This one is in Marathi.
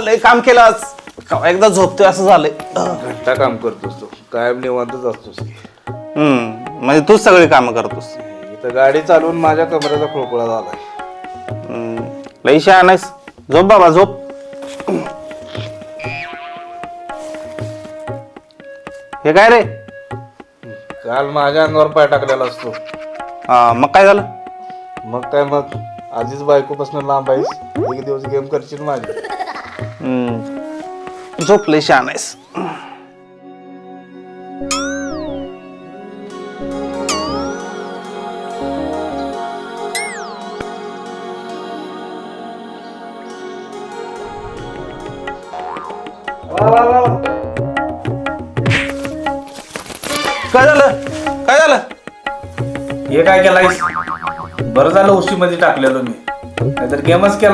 लय काम केलं आज. एकदा झोपतोय असं झालंय. घंटा काम करतोस तू, कायम निवांतच असतोस की. म्हणजे तूच सगळी कामं करतोस. इथं गाडी चालवून माझ्या कमरेचा खोळखोळा झालाय. लय शहाणा आहेस. झोप बाबा झोप. हे काय रे? काल माझ्या अंगावर पाय टाकलेला असतो. मग काय झालं? मग आधीच बायकोपासून लांब आहेस, एक दिवस गेम करशील माझी. झोप. लय शहाणा आहेस. काय झालं? काय झालं? हे काय केलायस? बरं झालं उशी मध्ये टाकलेलो मी, नाहीतर गेमच केला